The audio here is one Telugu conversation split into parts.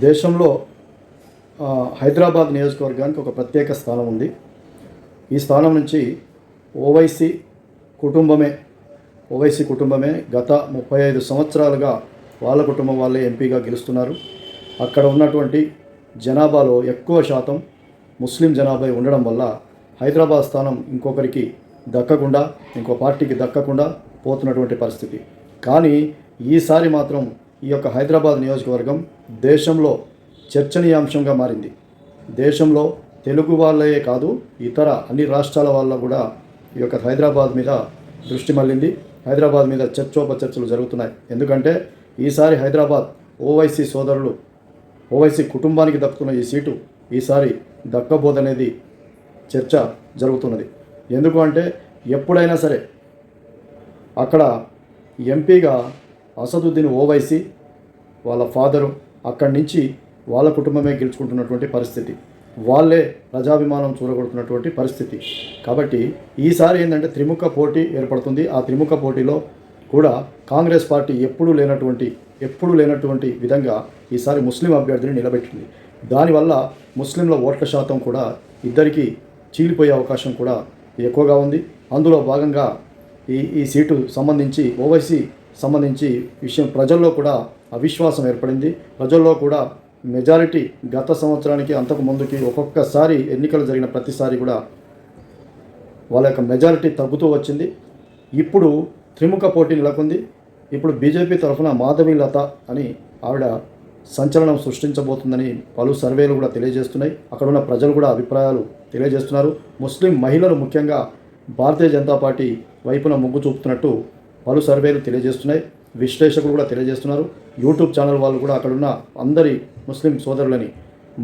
దేశంలో హైదరాబాద్ నియోజకవర్గానికి ఒక ప్రత్యేక స్థానం ఉంది. ఈ స్థానం నుంచి ఓవైసీ కుటుంబమే గత 35 సంవత్సరాలుగా వాళ్ళ కుటుంబం వాళ్ళే ఎంపీగా గెలుస్తున్నారు. అక్కడ ఉన్నటువంటి జనాభాలో ఎక్కువ శాతం ముస్లిం జనాభా ఉండడం వల్ల హైదరాబాద్ స్థానం ఇంకొకరికి దక్కకుండా, ఇంకో పార్టీకి దక్కకుండా పోతున్నటువంటి పరిస్థితి. కానీ ఈసారి మాత్రం ఈ యొక్క హైదరాబాద్ నియోజకవర్గం దేశంలో చర్చనీయాంశంగా మారింది. దేశంలో తెలుగు వాళ్ళే కాదు, ఇతర అన్ని రాష్ట్రాల వాళ్ళ కూడా ఈ యొక్క హైదరాబాద్ మీద దృష్టి మళ్ళింది. హైదరాబాద్ మీద చర్చోపచర్చలు జరుగుతున్నాయి. ఎందుకంటే ఈసారి హైదరాబాద్ ఓవైసీ కుటుంబానికి దక్కుతున్న ఈ సీటు ఈసారి దక్కబోదనేది చర్చ జరుగుతున్నది. ఎందుకు అంటే ఎప్పుడైనా సరే అక్కడ ఎంపీగా అసదుద్దీన్ ఓవైసీ వాళ్ళ ఫాదరు అక్కడి నుంచి వాళ్ళ కుటుంబమే గెలుచుకుంటున్నటువంటి పరిస్థితి, వాళ్ళే ప్రజాభిమానం చూరగొడుతున్నటువంటి పరిస్థితి. కాబట్టి ఈసారి ఏంటంటే త్రిముఖ పోటీ ఏర్పడుతుంది. ఆ త్రిముఖ పోటీలో కూడా కాంగ్రెస్ పార్టీ ఎప్పుడూ లేనటువంటి విధంగా ఈసారి ముస్లిం అభ్యర్థిని నిలబెట్టింది. దానివల్ల ముస్లింల ఓట్ల శాతం కూడా ఇద్దరికి చీలిపోయే అవకాశం కూడా ఎక్కువగా ఉంది. అందులో భాగంగా ఈ సీటు ఓవైసీ సంబంధించి విషయం ప్రజల్లో కూడా అవిశ్వాసం ఏర్పడింది. ప్రజల్లో కూడా మెజారిటీ గత సంవత్సరానికి అంతకు ముందుకి ఒక్కొక్కసారి ఎన్నికలు జరిగిన ప్రతిసారి కూడా వాళ్ళ యొక్క మెజారిటీ తగ్గుతూ వచ్చింది. ఇప్పుడు త్రిముఖ పోటీ నెలకొంది. ఇప్పుడు బీజేపీ తరఫున మాధవీలత అని ఆవిడ సంచలనం సృష్టించబోతుందని పలు సర్వేలు కూడా తెలియజేస్తున్నాయి. అక్కడ ఉన్న ప్రజలు కూడా అభిప్రాయాలు తెలియజేస్తున్నారు. ముస్లిం మహిళలు ముఖ్యంగా భారతీయ జనతా పార్టీ వైపున మొగ్గు చూపుతున్నట్టు పలు సర్వేలు తెలియజేస్తున్నాయి. విశ్లేషకులు కూడా తెలియజేస్తున్నారు. యూట్యూబ్ ఛానల్ వాళ్ళు కూడా అక్కడున్న అందరి ముస్లిం సోదరులని,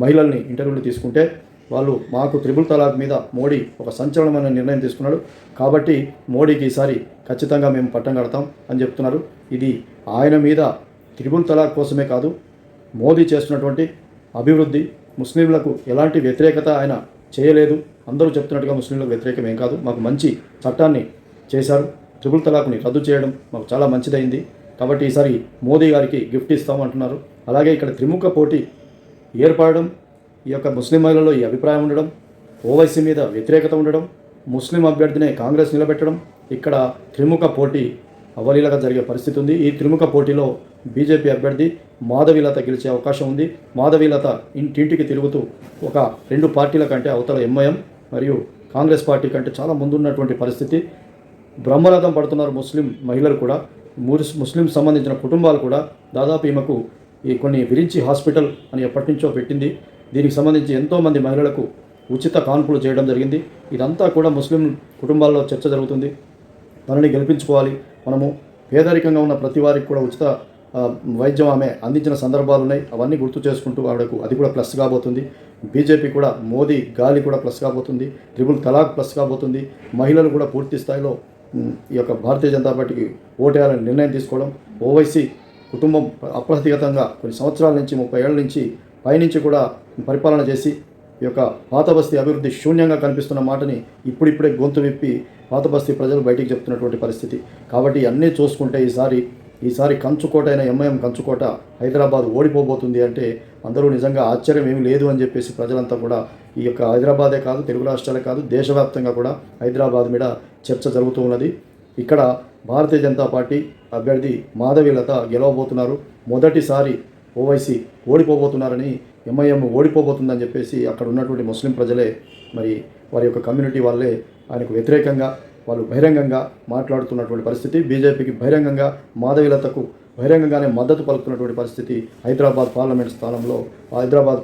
మహిళల్ని ఇంటర్వ్యూలు తీసుకుంటే వాళ్ళు మాకు త్రిపుల్ తలాక్ మీద మోడీ ఒక సంచలనమైన నిర్ణయం తీసుకున్నాడు, కాబట్టి మోడీకి ఈసారి ఖచ్చితంగా మేము పట్టం కడతాం అని చెప్తున్నారు. ఇది ఆయన మీద త్రిపుల్ తలాక్ కోసమే కాదు, మోదీ చేస్తున్నటువంటి అభివృద్ధి, ముస్లింలకు ఎలాంటి వ్యతిరేకత ఆయన చేయలేదు. అందరూ చెప్తున్నట్టుగా ముస్లింలకు వ్యతిరేకం ఏం కాదు, మాకు మంచి చట్టాన్ని చేశారు, త్రిపుల్ తలాక్ని రద్దు చేయడం మాకు చాలా మంచిదైంది, కాబట్టి ఈసారి మోదీ గారికి గిఫ్ట్ ఇస్తామంటున్నారు. అలాగే ఇక్కడ త్రిముఖ పోటీ ఏర్పడడం, ఈ యొక్క ముస్లిం మహిళల్లో ఈ అభిప్రాయం ఉండడం, ఓవైసీ మీద వ్యతిరేకత ఉండడం, ముస్లిం అభ్యర్థినే కాంగ్రెస్ నిలబెట్టడం, ఇక్కడ త్రిముఖ పోటీ అవలీలగా జరిగే పరిస్థితి ఉంది. ఈ త్రిముఖ పోటీలో బీజేపీ అభ్యర్థి మాధవీలత గెలిచే అవకాశం ఉంది. మాధవీలత ఇంటింటికి తిరుగుతూ ఒక 2 పార్టీల కంటే అవతల ఎంఐఎం మరియు కాంగ్రెస్ పార్టీ కంటే చాలా ముందున్నటువంటి పరిస్థితి. బ్రహ్మరథం పడుతున్నారు ముస్లిం మహిళలు కూడా, ముస్లిం సంబంధించిన కుటుంబాలు కూడా. దాదాపు ఈమెకు ఈ కొన్ని విరించి హాస్పిటల్ అని ఎప్పటి నుంచో పెట్టింది. దీనికి సంబంధించి ఎంతోమంది మహిళలకు ఉచిత కాన్పులు చేయడం జరిగింది. ఇదంతా కూడా ముస్లిం కుటుంబాల్లో చర్చ జరుగుతుంది. తనని గెలిపించుకోవాలి, మనము పేదరికంగా ఉన్న ప్రతి వారికి కూడా ఉచిత వైద్యం ఆమె అందించిన సందర్భాలు ఉన్నాయి. అవన్నీ గుర్తు చేసుకుంటూ ఆవిడకు అది కూడా ప్లస్ కాబోతుంది. బీజేపీ కూడా మోదీ గాలి కూడా ప్లస్ కాబోతుంది. త్రిపుల్ తలాక్ ప్లస్ కాబోతుంది. మహిళలు కూడా పూర్తి స్థాయిలో ఈ యొక్క భారతీయ జనతా పార్టీకి ఓటేయాలని నిర్ణయం తీసుకోవడం. ఓవైసీ కుటుంబం అప్రతిగతంగా కొన్ని సంవత్సరాల నుంచి 30 ఏళ్ల నుంచి పైనుంచి కూడా పరిపాలన చేసి ఈ యొక్క పాత బస్తీ అభివృద్ధి శూన్యంగా కనిపిస్తున్న మాటని ఇప్పుడిప్పుడే గొంతు విప్పి పాత బస్తీ ప్రజలు బయటికి చెప్తున్నటువంటి పరిస్థితి. కాబట్టి అన్నీ చూసుకుంటే ఈసారి కంచుకోట అయిన ఎంఐఎం కంచుకోట హైదరాబాద్ ఓడిపోబోతుంది అంటే అందరూ నిజంగా ఆశ్చర్యం ఏమీ లేదు అని చెప్పేసి ప్రజలంతా కూడా ఈ యొక్క హైదరాబాదే కాదు, తెలుగు రాష్ట్రాలే కాదు, దేశవ్యాప్తంగా కూడా హైదరాబాద్ మీద చర్చ జరుగుతూ ఉన్నది. ఇక్కడ భారతీయ జనతా పార్టీ అభ్యర్థి మాధవీలత గెలవబోతున్నారు. మొదటిసారి ఓవైసీ ఓడిపోబోతున్నారని, ఎంఐఎం ఓడిపోబోతుందని చెప్పేసి అక్కడ ఉన్నటువంటి ముస్లిం ప్రజలే, మరి వారి యొక్క కమ్యూనిటీ వాళ్ళే ఆయనకు వ్యతిరేకంగా వాళ్ళు బహిరంగంగా మాట్లాడుతున్నటువంటి పరిస్థితి. బీజేపీకి బహిరంగంగా, మాధవీలతకు బహిరంగంగానే మద్దతు పలుకుతున్నటువంటి పరిస్థితి హైదరాబాద్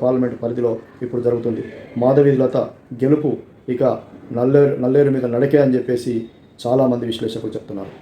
పార్లమెంట్ పరిధిలో ఇప్పుడు జరుగుతుంది. మాధవీలత గెలుపు ఇక నల్లేరు మీద నడకే అని చెప్పేసి చాలామంది విశ్లేషకులు చెప్తున్నారు.